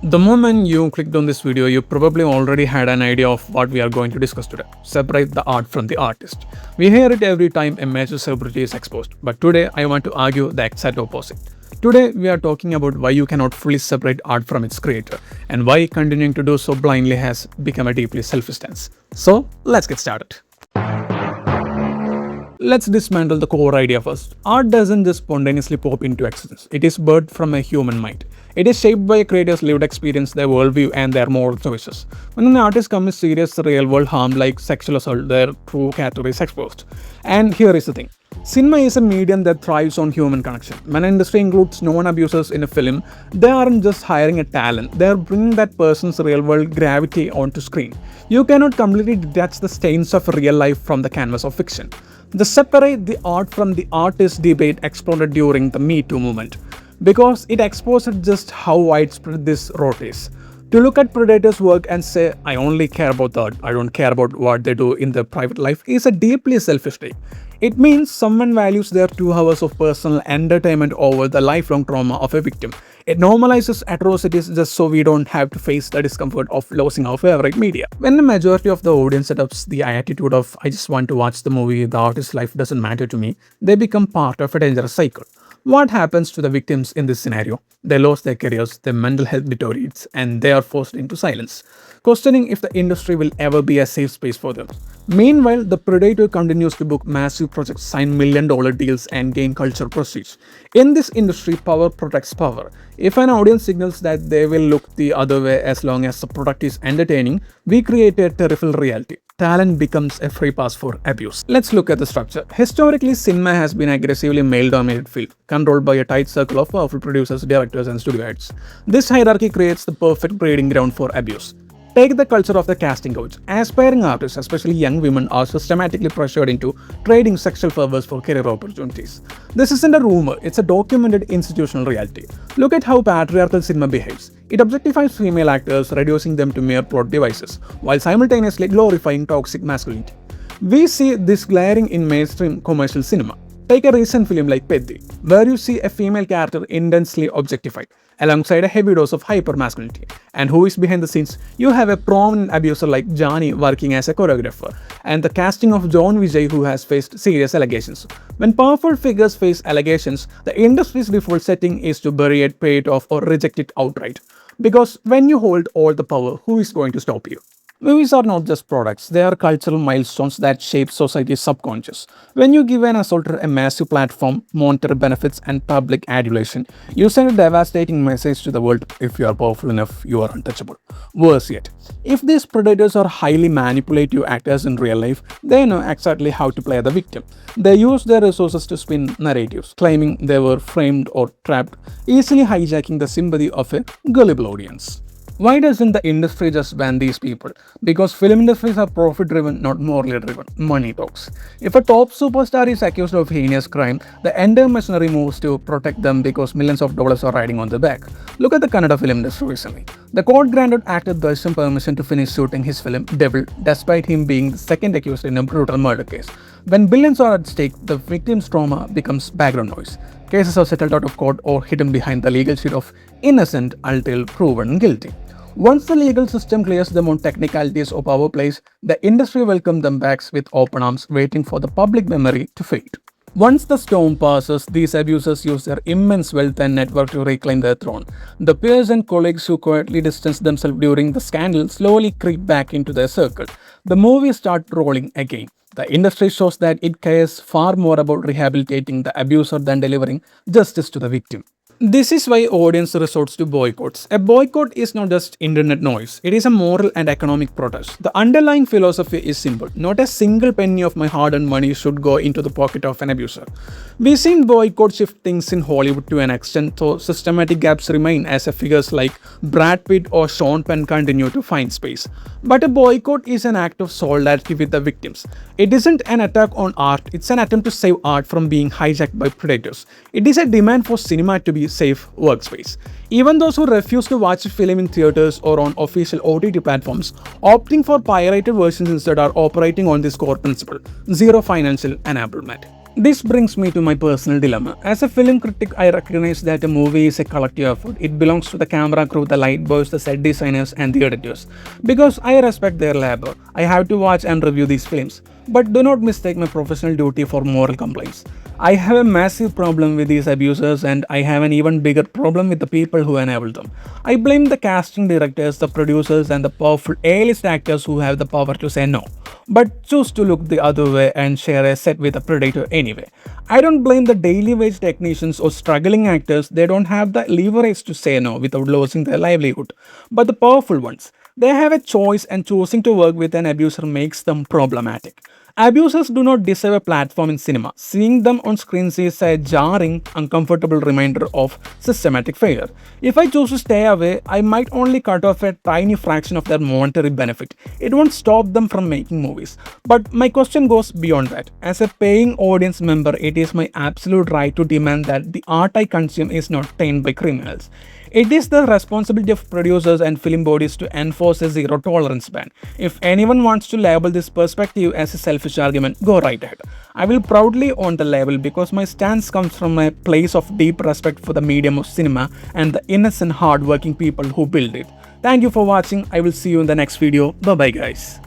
The moment you clicked on this video, you probably already had an idea of what we are going to discuss today. Separate the art from the artist. We hear it every time a major celebrity is exposed, but today I want to argue the exact opposite. Today we are talking about why you cannot fully separate art from its creator and why continuing to do so blindly has become a deeply selfish stance. So let's get started. Let's dismantle the core idea first. Art doesn't just spontaneously pop into existence. It is birthed from a human mind. It is shaped by a creator's lived experience, their worldview, and their moral choices. When an artist commits serious real-world harm like sexual assault, their true character is exposed. And here is the thing. Cinema is a medium that thrives on human connection. When an industry includes known abusers in a film, they aren't just hiring a talent, they are bringing that person's real-world gravity onto screen. You cannot completely detach the stains of real life from the canvas of fiction. The separate the art from the artist debate exploded during the MeToo movement because it exposed just how widespread this rot is. To look at predators' work and say, I only care about the art, I don't care about what they do in their private life, is a deeply selfish thing. It means someone values their 2 hours of personal entertainment over the lifelong trauma of a victim. It normalizes atrocities just so we don't have to face the discomfort of losing our favorite media. When the majority of the audience adopts the attitude of, I just want to watch the movie, the artist's life doesn't matter to me, they become part of a dangerous cycle. What happens to the victims in this scenario? They lose their careers, their mental health deteriorates, and they are forced into silence, questioning if the industry will ever be a safe space for them. Meanwhile, the predator continues to book massive projects, sign $1 million deals, and gain cultural prestige. In this industry, power protects power. If an audience signals that they will look the other way as long as the product is entertaining, we create a terrible reality. Talent becomes a free pass for abuse. Let's look at the structure. Historically, cinema has been aggressively male-dominated field, controlled by a tight circle of powerful producers, directors, and studio heads. This hierarchy creates the perfect breeding ground for abuse. Take the culture of the casting couch. Aspiring artists, especially young women, are systematically pressured into trading sexual favors for career opportunities. This isn't a rumor, it's a documented institutional reality. Look at how patriarchal cinema behaves. It objectifies female actors, reducing them to mere plot devices, while simultaneously glorifying toxic masculinity. We see this glaring in mainstream commercial cinema. Take a recent film like Peddi, where you see a female character intensely objectified, alongside a heavy dose of hypermasculinity. And who is behind the scenes? You have a prominent abuser like Johnny working as a choreographer, and the casting of John Vijay, who has faced serious allegations. When powerful figures face allegations, the industry's default setting is to bury it, pay it off, or reject it outright. Because when you hold all the power, who is going to stop you? Movies are not just products, they are cultural milestones that shape society's subconscious. When you give an assaulter a massive platform, monetary benefits, and public adulation, you send a devastating message to the world: if you are powerful enough, you are untouchable. Worse yet, if these predators are highly manipulative actors in real life, they know exactly how to play the victim. They use their resources to spin narratives, claiming they were framed or trapped, easily hijacking the sympathy of a gullible audience. Why doesn't the industry just ban these people? Because film industries are profit-driven, not morally driven. Money talks. If a top superstar is accused of heinous crime, the entire machinery moves to protect them because millions of dollars are riding on their back. Look at the Kannada film industry recently. The court granted actor Darshan permission to finish shooting his film Devil, despite him being the second accused in a brutal murder case. When billions are at stake, the victim's trauma becomes background noise. Cases are settled out of court or hidden behind the legal shield of innocent until proven guilty. Once the legal system clears them on technicalities or power plays, the industry welcomes them back with open arms, waiting for the public memory to fade. Once the storm passes, these abusers use their immense wealth and network to reclaim their throne. The peers and colleagues who quietly distanced themselves during the scandal slowly creep back into their circle. The movies start rolling again. The industry shows that it cares far more about rehabilitating the abuser than delivering justice to the victim. This is why audience resorts to boycotts. A boycott is not just internet noise, it is a moral and economic protest. The underlying philosophy is simple: not a single penny of my hard-earned money should go into the pocket of an abuser. We've seen boycott shift things in Hollywood to an extent, though systematic gaps remain as figures like Brad Pitt or Sean Penn continue to find space. But a boycott is an act of solidarity with the victims. It isn't an attack on art, it's an attempt to save art from being hijacked by predators. It is a demand for cinema to be safe workspace. Even those who refuse to watch a film in theaters or on official OTT platforms, opting for pirated versions instead, are operating on this core principle: zero financial enablement. This brings me to my personal dilemma. As a film critic, I recognize that a movie is a collective effort. It belongs to the camera crew, the light boys, the set designers, and the editors. Because I respect their labor, I have to watch and review these films. But do not mistake my professional duty for moral complaints. I have a massive problem with these abusers, and I have an even bigger problem with the people who enable them. I blame the casting directors, the producers, and the powerful A-list actors who have the power to say no, but choose to look the other way and share a set with a predator anyway. I don't blame the daily wage technicians or struggling actors, they don't have the leverage to say no without losing their livelihood. But the powerful ones, they have a choice, and choosing to work with an abuser makes them problematic. Abusers do not deserve a platform in cinema. Seeing them on screens is a jarring, uncomfortable reminder of systematic failure. If I choose to stay away, I might only cut off a tiny fraction of their monetary benefit. It won't stop them from making movies. But my question goes beyond that. As a paying audience member, it is my absolute right to demand that the art I consume is not tainted by criminals. It is the responsibility of producers and film bodies to enforce a zero tolerance ban. If anyone wants to label this perspective as a selfish argument, go right ahead. I will proudly own the label because my stance comes from a place of deep respect for the medium of cinema and the innocent, hard-working people who build it. Thank you for watching. I will see you in the next video. Bye bye, guys.